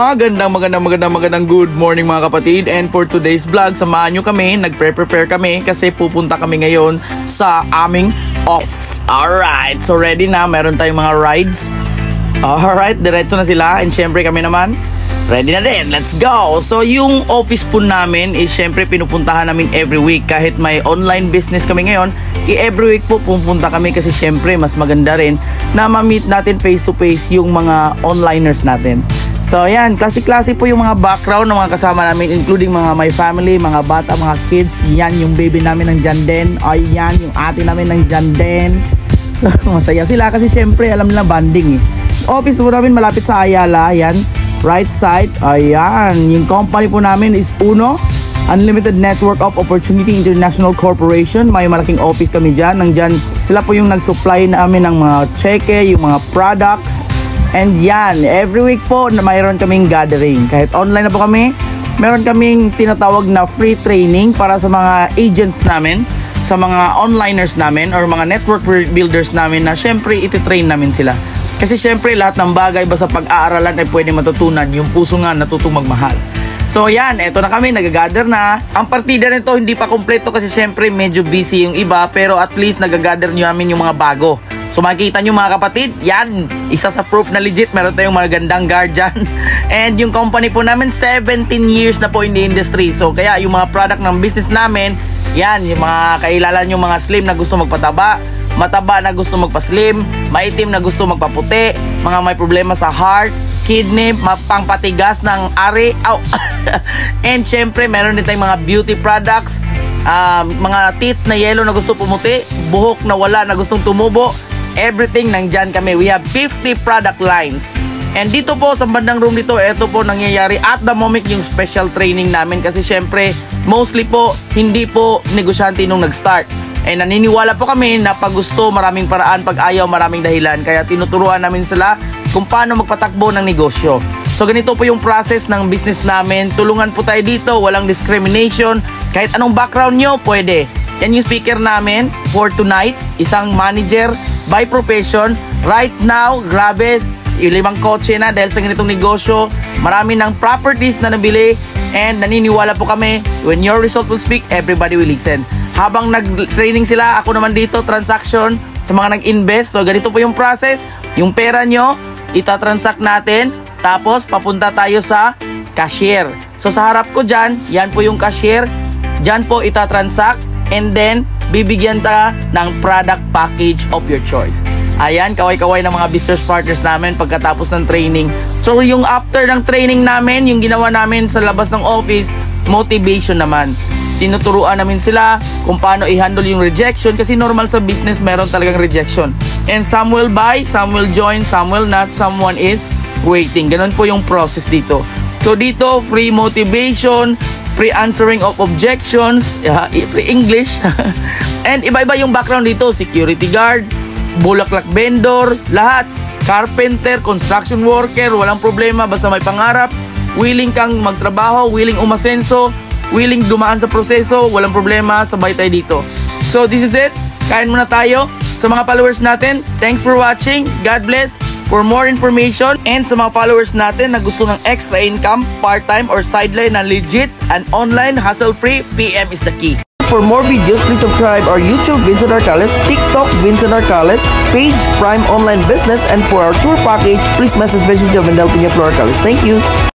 Magandang good morning mga kapatid. And for today's vlog, samahan nyo kami, nagpre-prepare kami kasi pupunta kami ngayon sa aming office. Alright, so ready na, meron tayong mga rides. Alright, diretso na sila and syempre kami naman ready na din, let's go! So yung office po namin is syempre pinupuntahan namin every week. Kahit may online business kami ngayon, every week po pupunta kami kasi syempre mas maganda rin na ma-meet natin face to face yung mga onliners natin. So ayan, klase-klase po yung mga background ng mga kasama namin, including mga my family, mga bata, mga kids. Yan, yung baby namin nandyan din. Ayan, yung ate namin nandyan din. So masaya sila kasi syempre alam nila banding eh. Office po namin malapit sa Ayala, yan, right side. Ayan, yung company po namin is Uno Unlimited Network of Opportunity International Corporation. May malaking office kami dyan. Nandyan sila po yung nag-supply namin ng mga cheque, yung mga products. And yan, every week po na mayroon kaming gathering. Kahit online na po kami, meron kaming tinatawag na free training para sa mga agents namin, sa mga onliners namin or mga network builders namin na syempre ititrain namin sila. Kasi syempre lahat ng bagay basta pag-aaralan ay pwede matutunan. Yung puso nga natutong magmahal. So yan, eto na kami, nagagather na. Ang partida nito hindi pa kompleto kasi syempre medyo busy yung iba, pero at least nagagather nyo namin yung mga bago. So makikita nyo mga kapatid, yan, isa sa proof na legit, meron tayong magandang guard dyan. And yung company po namin, 17 years na po in the industry. So kaya yung mga product ng business namin, yan, yung mga kailala nyo mga slim na gusto magpataba, mataba na gusto magpa-slim, maitim na gusto magpaputi, mga may problema sa heart, kidney, pangpatigas ng ari, and syempre meron din tayong mga beauty products, mga teeth na yellow na gusto pumuti, buhok na wala na gustong tumubo. Everything nandyan kami. We have 50 product lines. And dito po sa bandang room dito, ito po nangyayari at the moment yung special training namin kasi syempre mostly po hindi po negosyante nung nag-start. And naniniwala po kami na pag gusto maraming paraan, pag ayaw maraming dahilan. Kaya tinuturuan namin sila kung paano magpatakbo ng negosyo. So ganito po yung process ng business namin. Tulungan po tayo dito, walang discrimination. Kahit anong background nyo, pwede. Yan yung speaker namin for tonight, isang manager by profession. Right now, grabe, yung 5 kotse na dahil sa ganitong negosyo. Marami ng properties na nabili and naniniwala po kami, when your result will speak, everybody will listen. Habang nag-training sila, ako naman dito, transaction sa mga nag-invest. So ganito po yung process. Yung pera nyo, itatransact natin, tapos papunta tayo sa cashier. So sa harap ko dyan, yan po yung cashier. Dyan po itatransact and then bibigyan ta ng product package of your choice. Ayan, kaway-kaway ng mga business partners namin pagkatapos ng training. So yung after ng training namin, yung ginawa namin sa labas ng office, motivation naman. Tinuturuan namin sila kung paano i-handle yung rejection kasi normal sa business meron talagang rejection. And some will buy, some will join, some will not, someone is waiting. Ganun po yung process dito. So dito, free motivation, free answering of objections, free English. And iba-iba yung background dito, security guard, bulaklak vendor, lahat. Carpenter, construction worker, walang problema basta may pangarap, willing kang magtrabaho, willing umasenso, willing dumaan sa proseso, walang problema, sabay tayo dito. So this is it, kain muna tayo. Sa mga followers natin, thanks for watching, God bless. For more information and sa mga followers natin na gusto ng extra income, part-time or sideline na legit and online, hassle-free, PM is the key. For more videos, please subscribe our YouTube, Vincent Arcales, TikTok, Vincent Arcales, page, Prime Online Business, and for our tour package, please message Vincent Jovendel Piña Flor Arcales. Thank you!